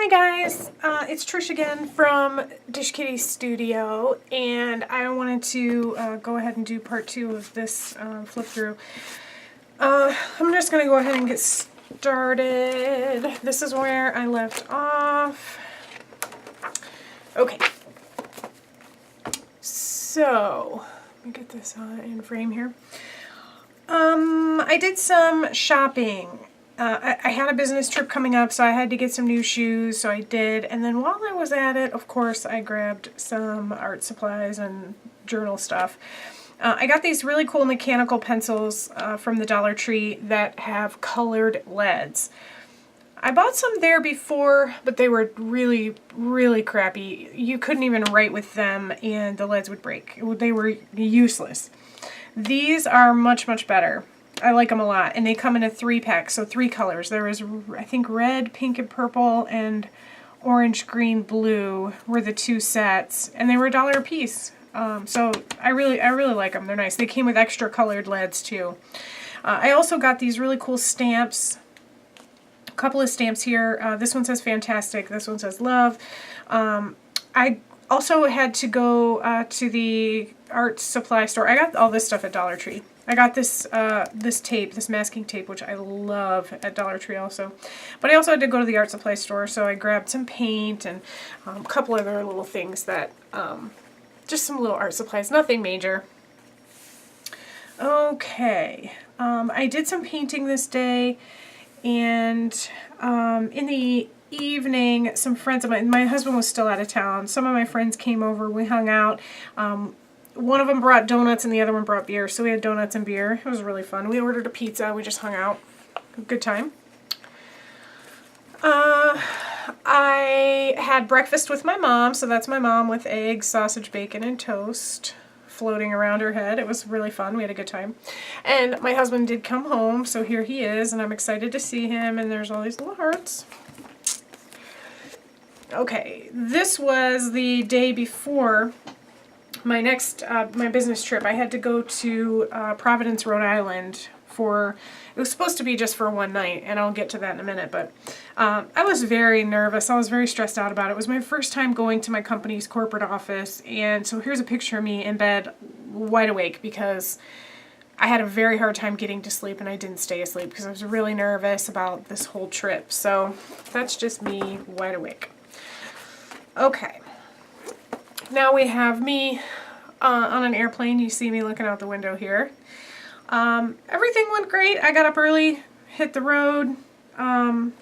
Hi guys, it's Trish again from Dish Kitty Studio, and I wanted to go ahead and do part 2 of this flip through. I'm just going to go ahead and get started. This is where I left off. Okay, so let me get this in frame here. I did some shopping. I had a business trip coming up, so I had to get some new shoes, so I did. And then while I was at it, of course, I grabbed some art supplies and journal stuff. I got these really cool mechanical pencils from the Dollar Tree that have colored leads. I bought some there before, but they were really, really crappy. You couldn't even write with them, and the leads would break. They were useless. These are much, much better. I like them a lot, and they come in a 3-pack, so 3 colors. There is, I think, red, pink, and purple, and orange, green, blue were the 2 sets, and they were $1 a piece. So I really like them. They're nice. They came with extra colored leads too. I also got these really cool stamps. A couple of stamps here. This one says fantastic. This one says love. I also had to go to the art supply store. I got all this stuff at Dollar Tree. I got this this tape, this masking tape, which I love at Dollar Tree also. But I also had to go to the art supply store, so I grabbed some paint and a couple other little things that, just some little art supplies, nothing major. Okay, I did some painting this day, and in the evening, some friends of mine, my husband was still out of town, some of my friends came over, we hung out. One of them brought donuts and the other one brought beer, so we had donuts and beer. It was really fun. We ordered a pizza, we just hung out. Good time. I had breakfast with my mom, so that's my mom with eggs, sausage, bacon, and toast floating around her head. It was really fun. We had a good time. And my husband did come home, so here he is, and I'm excited to see him, and there's all these little hearts. Okay, this was the day before my next, my business trip. I had to go to Providence, Rhode Island for, it was supposed to be just for one night, and I'll get to that in a minute, but I was very nervous. I was very stressed out about it. It was my first time going to my company's corporate office, and so here's a picture of me in bed, wide awake, because I had a very hard time getting to sleep, and I didn't stay asleep because I was really nervous about this whole trip. So that's just me wide awake. Okay. Now we have me on an airplane. You see me looking out the window here. Everything went great. I got up early, hit the road. My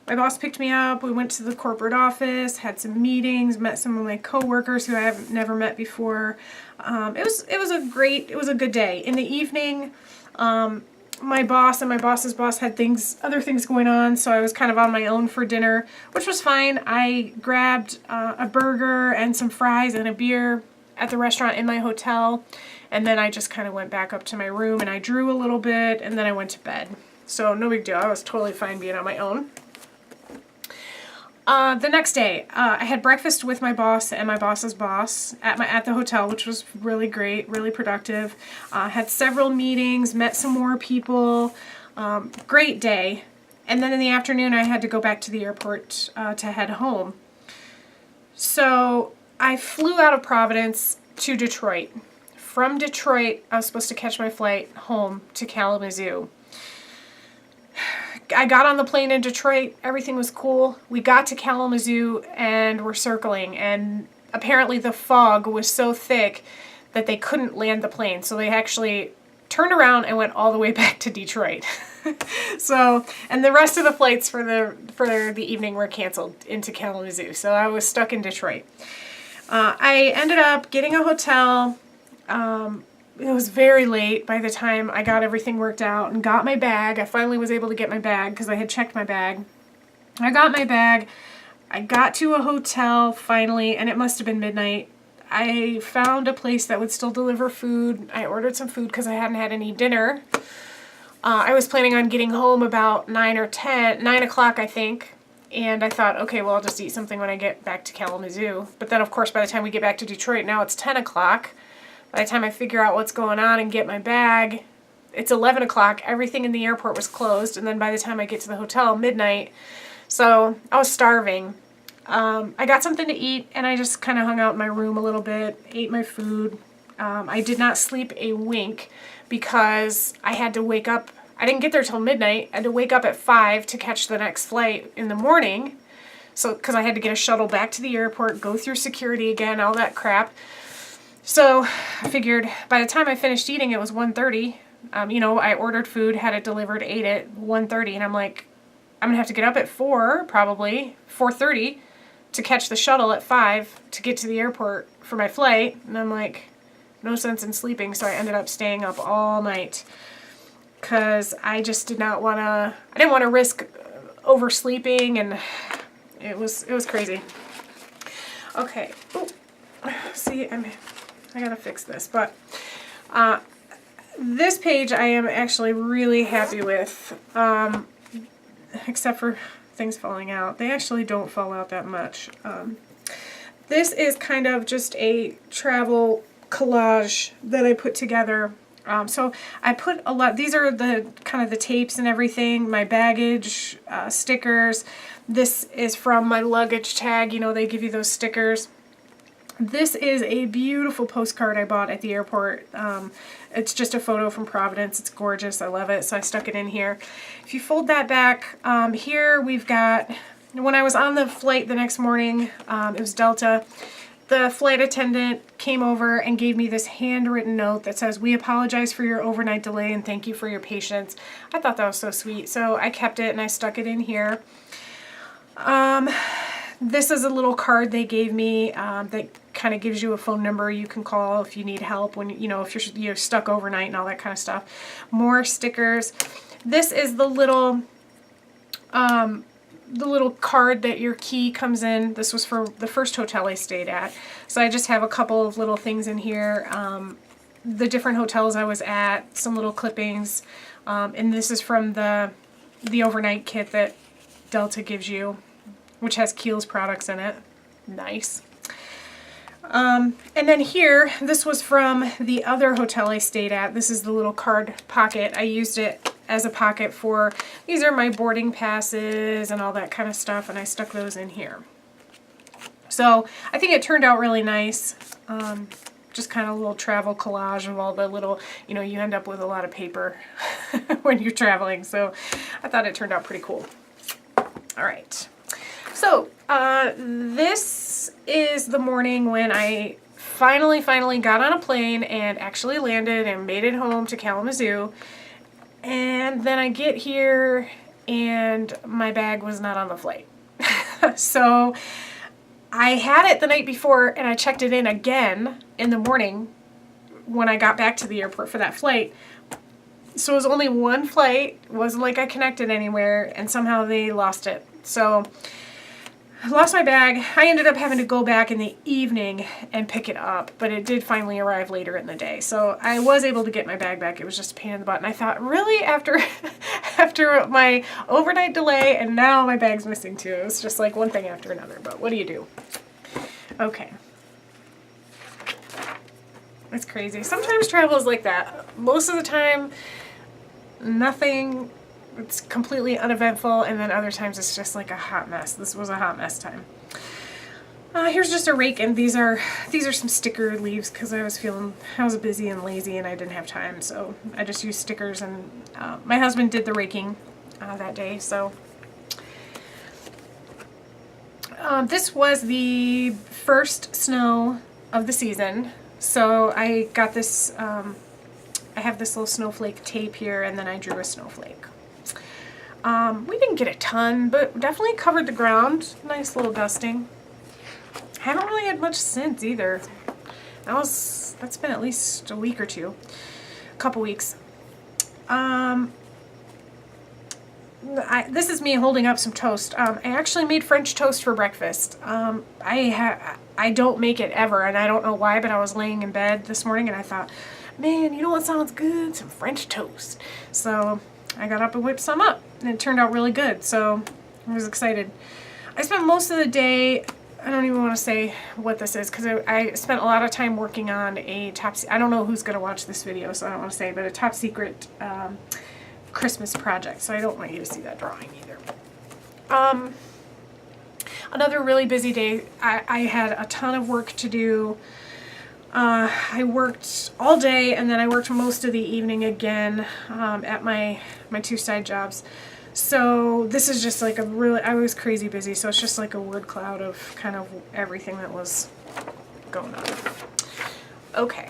boss picked me up. We went to the corporate office, had some meetings, met some of my coworkers who I have never met before. It was a good day. In the evening, my boss and my boss's boss had other things going on, so I was kind of on my own for dinner, which was fine. I grabbed a burger and some fries and a beer at the restaurant in my hotel, and then I just kind of went back up to my room and I drew a little bit, and then I went to bed. So no big deal. I was totally fine being on my own. The next day, I had breakfast with my boss and my boss's boss at the hotel, which was really great, really productive. Had several meetings, met some more people. Great day. And then in the afternoon, I had to go back to the airport to head home. So I flew out of Providence to Detroit. From Detroit, I was supposed to catch my flight home to Kalamazoo. I got on the plane in Detroit, everything was cool. We got to Kalamazoo and we're circling, and apparently the fog was so thick that they couldn't land the plane. So they actually turned around and went all the way back to Detroit. So, and the rest of the flights for the evening were canceled into Kalamazoo. So I was stuck in Detroit. I ended up getting a hotel. It was very late by the time I got everything worked out and got my bag. I finally was able to get my bag because I had checked my bag. I got my bag. I got to a hotel finally, and it must have been midnight. I found a place that would still deliver food. I ordered some food because I hadn't had any dinner. I was planning on getting home about 9 o'clock, I think. And I thought, okay, well, I'll just eat something when I get back to Kalamazoo. But then, of course, by the time we get back to Detroit, now it's 10 o'clock. By the time I figure out what's going on and get my bag, it's 11 o'clock. Everything in the airport was closed. And then by the time I get to the hotel, midnight. So I was starving. I got something to eat and I just kind of hung out in my room a little bit, ate my food. I did not sleep a wink because I had to wake up. I didn't get there till midnight. I had to wake up at 5 to catch the next flight in the morning. So, because I had to get a shuttle back to the airport, go through security again, all that crap. So I figured by the time I finished eating, it was 1:30. You know, I ordered food, had it delivered, ate it, 1:30, and I'm like, I'm gonna have to get up at 4, probably 4:30, to catch the shuttle at 5 to get to the airport for my flight. And I'm like, no sense in sleeping, so I ended up staying up all night because I just did not want to. I didn't want to risk oversleeping, and it was crazy. Okay. Ooh. See, I gotta fix this, but this page I am actually really happy with, except for things falling out. They actually don't fall out that much. This is kind of just a travel collage that I put together. So I put a lot, these are the kind of the tapes and everything, my baggage, stickers. This is from my luggage tag, you know, they give you those stickers. This is a beautiful postcard I bought at the airport. It's just a photo from Providence. It's gorgeous. I love it. So I stuck it in here. If you fold that back, here we've got, when I was on the flight the next morning, it was Delta, the flight attendant came over and gave me this handwritten note that says, "We apologize for your overnight delay and thank you for your patience." I thought that was so sweet. So I kept it and I stuck it in here. This is a little card they gave me that kind of gives you a phone number you can call if you need help when, you know, if you're stuck overnight and all that kind of stuff. More stickers. This is the little card that your key comes in. This was for the first hotel I stayed at. So I just have a couple of little things in here. The different hotels I was at, some little clippings. And this is from the overnight kit that Delta gives you, which has Kiehl's products in it. Nice. And then here, this was from the other hotel I stayed at. This is the little card pocket. I used it as a pocket for, these are my boarding passes and all that kind of stuff, and I stuck those in here. So I think it turned out really nice. Just kind of a little travel collage of all the little, you know, you end up with a lot of paper when you're traveling. So I thought it turned out pretty cool. All right. So, this is the morning when I finally got on a plane and actually landed and made it home to Kalamazoo. And then I get here and my bag was not on the flight. So, I had it the night before and I checked it in again in the morning when I got back to the airport for that flight. So it was only one flight. It wasn't like I connected anywhere, and somehow they lost it. So I lost my bag. I ended up having to go back in the evening and pick it up, but it did finally arrive later in the day. So I was able to get my bag back. It was just a pain in the butt. And I thought, really, after my overnight delay, and now my bag's missing too. It was just like one thing after another, but what do you do? Okay. It's crazy. Sometimes travel is like that. Most of the time, nothing, it's completely uneventful, and then other times it's just like a hot mess. This was a hot mess time. Here's just a rake, and these are some sticker leaves because I was busy and lazy and I didn't have time, so I just used stickers, and my husband did the raking that day. So this was the first snow of the season, so I got this. I have this little snowflake tape here, and then I drew a snowflake. We didn't get a ton, but definitely covered the ground. Nice little dusting. Haven't really had much since either. That's been at least a week or two. A couple weeks. This is me holding up some toast. I actually made French toast for breakfast. I don't make it ever, and I don't know why, but I was laying in bed this morning and I thought, man, you know what sounds good? Some French toast. So I got up and whipped some up, and it turned out really good, so I was excited. I spent most of the day, I don't even want to say what this is, because I spent a lot of time working on a I don't know who's going to watch this video, so I don't want to say, but a top secret Christmas project, so I don't want you to see that drawing either. Another really busy day. I had a ton of work to do. I worked all day, and then I worked most of the evening again at my two side jobs. So this is just like I was crazy busy, so it's just like a word cloud of kind of everything that was going on. Okay.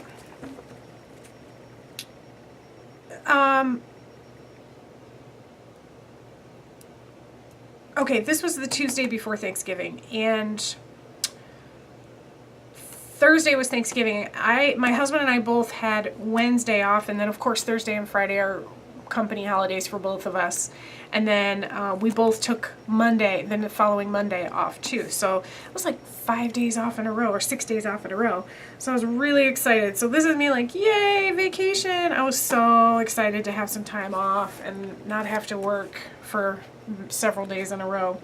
Okay, this was the Tuesday before Thanksgiving, and Thursday was Thanksgiving. My husband and I both had Wednesday off, and then of course Thursday and Friday are company holidays for both of us. And then we both took then the following Monday off too. So it was like 5 days off in a row, or 6 days off in a row. So I was really excited. So this is me like, yay, vacation. I was so excited to have some time off and not have to work for several days in a row.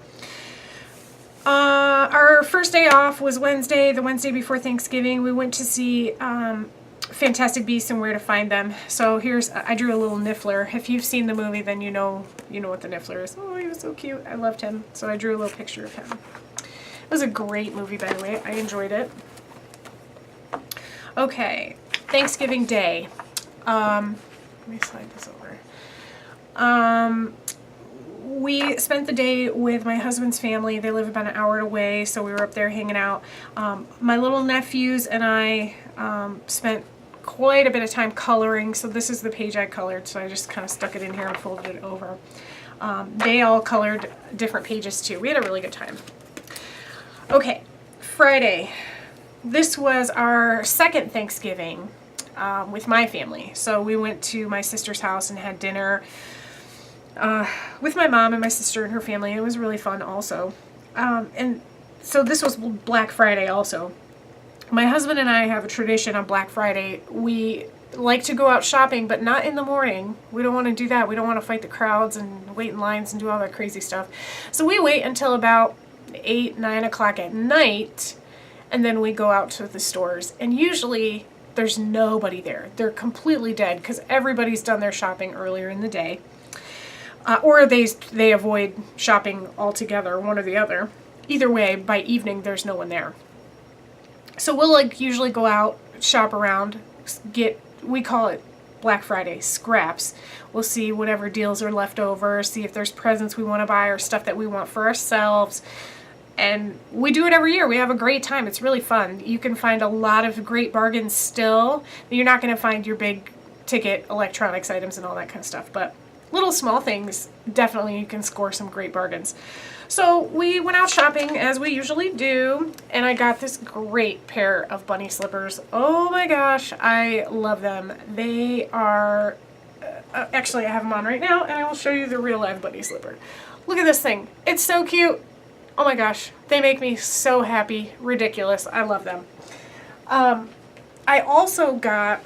Our first day off was Wednesday, the Wednesday before Thanksgiving. We went to see Fantastic Beasts and Where to Find Them. So I drew a little Niffler. If you've seen the movie, then you know what the Niffler is. Oh, he was so cute. I loved him. So I drew a little picture of him. It was a great movie, by the way. I enjoyed it. Okay, Thanksgiving Day. Let me slide this over. We spent the day with my husband's family. They live about an hour away, so we were up there hanging out. My little nephews and I spent quite a bit of time coloring, so this is the page I colored, so I just kind of stuck it in here and folded it over. They all colored different pages too. We had a really good time. Okay, Friday. This was our second Thanksgiving with my family. So we went to my sister's house and had dinner with my mom and my sister and her family. It was really fun also. And so this was Black Friday also. My husband and I have a tradition on Black Friday. We like to go out shopping, but not in the morning. We don't want to do that. We don't want to fight the crowds and wait in lines and do all that crazy stuff. So we wait until about 8, 9 o'clock at night, and then we go out to the stores. And usually there's nobody there. They're completely dead because everybody's done their shopping earlier in the day. Or they avoid shopping altogether, one or the other. Either way, by evening, there's no one there. So we'll usually go out, shop around, we call it Black Friday scraps. We'll see whatever deals are left over, see if there's presents we want to buy or stuff that we want for ourselves. And we do it every year. We have a great time. It's really fun. You can find a lot of great bargains still. You're not going to find your big ticket electronics items and all that kind of stuff, but little small things, definitely you can score some great bargains. So we went out shopping as we usually do, and I got this great pair of bunny slippers. Oh my gosh, I love them. They are, actually I have them on right now, and I will show you the real live bunny slipper. Look at this thing. It's so cute. Oh my gosh, they make me so happy. Ridiculous. I love them. I also got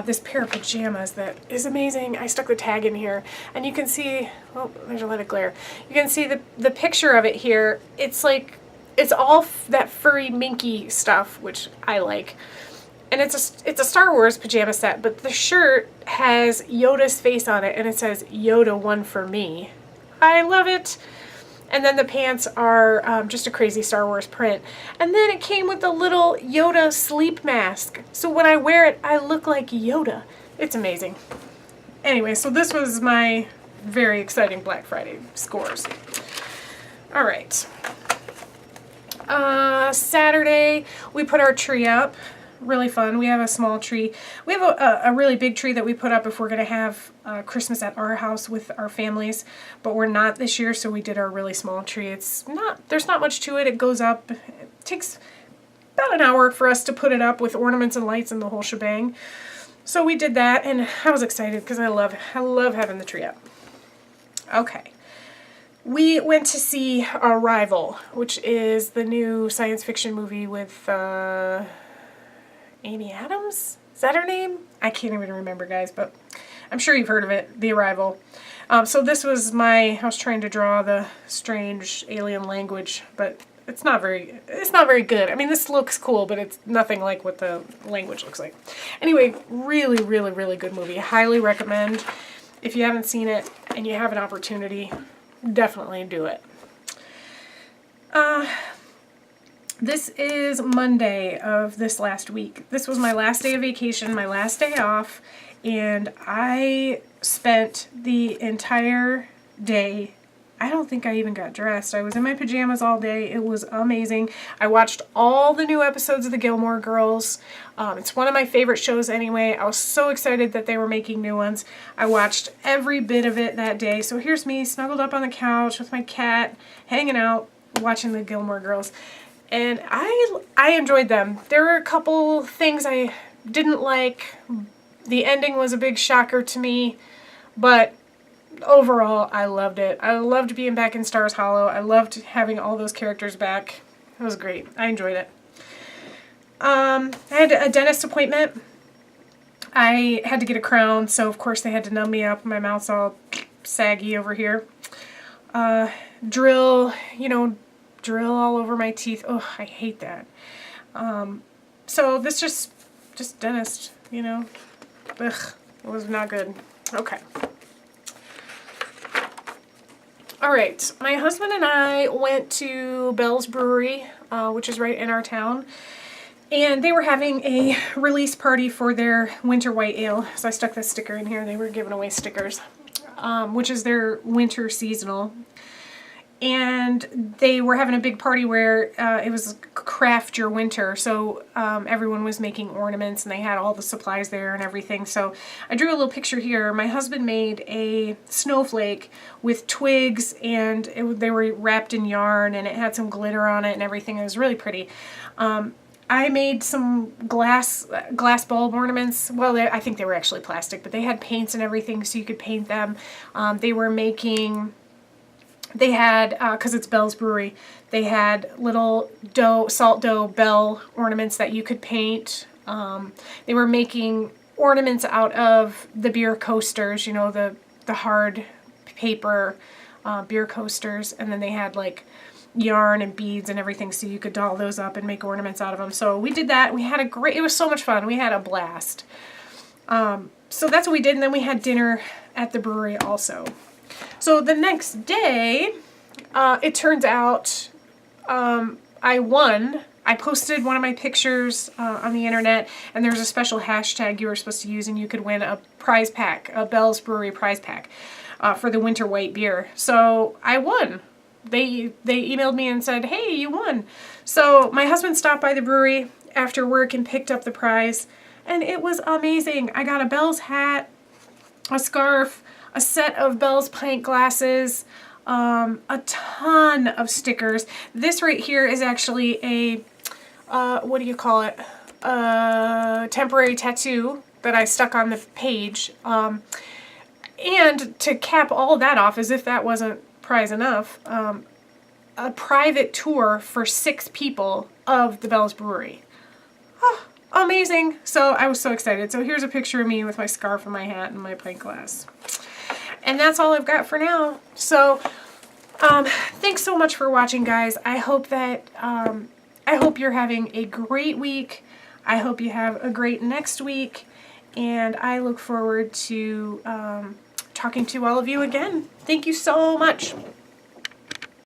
this pair of pajamas that is amazing. I stuck the tag in here, and you can see, oh, there's a lot of glare. You can see the picture of it here. It's like, it's all that furry minky stuff, which I like. And it's a Star Wars pajama set, but the shirt has Yoda's face on it, and it says, Yoda, one for me. I love it. And then the pants are just a crazy Star Wars print. And then it came with a little Yoda sleep mask. So when I wear it, I look like Yoda. It's amazing. Anyway, so this was my very exciting Black Friday scores. All right. Saturday, we put our tree up. Really fun. We have a small tree. We have a really big tree that we put up if we're going to have Christmas at our house with our families, but we're not this year, so we did our really small tree. There's not much to it. It goes up. It takes about an hour for us to put it up with ornaments and lights and the whole shebang. So we did that, and I was excited because I love having the tree up. Okay. We went to see Arrival, which is the new science fiction movie with Amy Adams? Is that her name? I can't even remember, guys, but I'm sure you've heard of it, The Arrival. So this was I was trying to draw the strange alien language, but it's not very good. I mean, this looks cool, but it's nothing like what the language looks like. Anyway, really, really, really good movie. Highly recommend. If you haven't seen it and you have an opportunity, definitely do it. This is Monday of this last week. This was my last day of vacation, my last day off, and I spent the entire day, I don't think I even got dressed. I was in my pajamas all day. It was amazing. I watched all the new episodes of the Gilmore Girls. It's one of my favorite shows anyway. I was so excited that they were making new ones. I watched every bit of it that day. So here's me snuggled up on the couch with my cat, hanging out, watching the Gilmore Girls. And I enjoyed them. There were a couple things I didn't like. The ending was a big shocker to me, but overall, I loved it. I loved being back in Stars Hollow. I loved having all those characters back. It was great. I enjoyed it. I had a dentist appointment. I had to get a crown, so of course they had to numb me up. My mouth's all saggy over here. Drill all over my teeth. Oh, I hate that. So this just dentist, Ugh, it was not good. Okay. All right, my husband and I went to Bell's Brewery, which is right in our town, and they were having a release party for their winter white ale. So I stuck this sticker in here. They were giving away stickers, which is their winter seasonal. And they were having a big party where it was craft your winter. So everyone was making ornaments and they had all the supplies there and everything. So I drew a little picture here. My husband made a snowflake with twigs and they were wrapped in yarn and it had some glitter on it and everything. It was really pretty. I made some glass bulb ornaments. Well, I think they were actually plastic, but they had paints and everything so you could paint them. They had, because it's Bell's Brewery, they had little salt dough bell ornaments that you could paint. They were making ornaments out of the beer coasters, the hard paper beer coasters. And then they had like yarn and beads and everything so you could doll those up and make ornaments out of them. So we did that. We had it was so much fun. We had a blast. So that's what we did. And then we had dinner at the brewery also. So the next day, it turns out I won. I posted one of my pictures on the internet, and there was a special hashtag you were supposed to use, and you could win a prize pack, a Bell's Brewery prize pack for the winter white beer. So I won. They emailed me and said, hey, you won. So my husband stopped by the brewery after work and picked up the prize, and it was amazing. I got a Bell's hat, a scarf, a set of Bell's pint glasses, a ton of stickers. This right here is actually a, what do you call it? A temporary tattoo that I stuck on the page. And to cap all that off, as if that wasn't prize enough, a private tour for 6 people of the Bell's Brewery. Oh, amazing. So I was so excited. So here's a picture of me with my scarf and my hat and my pint glass. And that's all I've got for now. So, thanks so much for watching, guys. I hope you're having a great week. I hope you have a great next week. And I look forward to talking to all of you again. Thank you so much.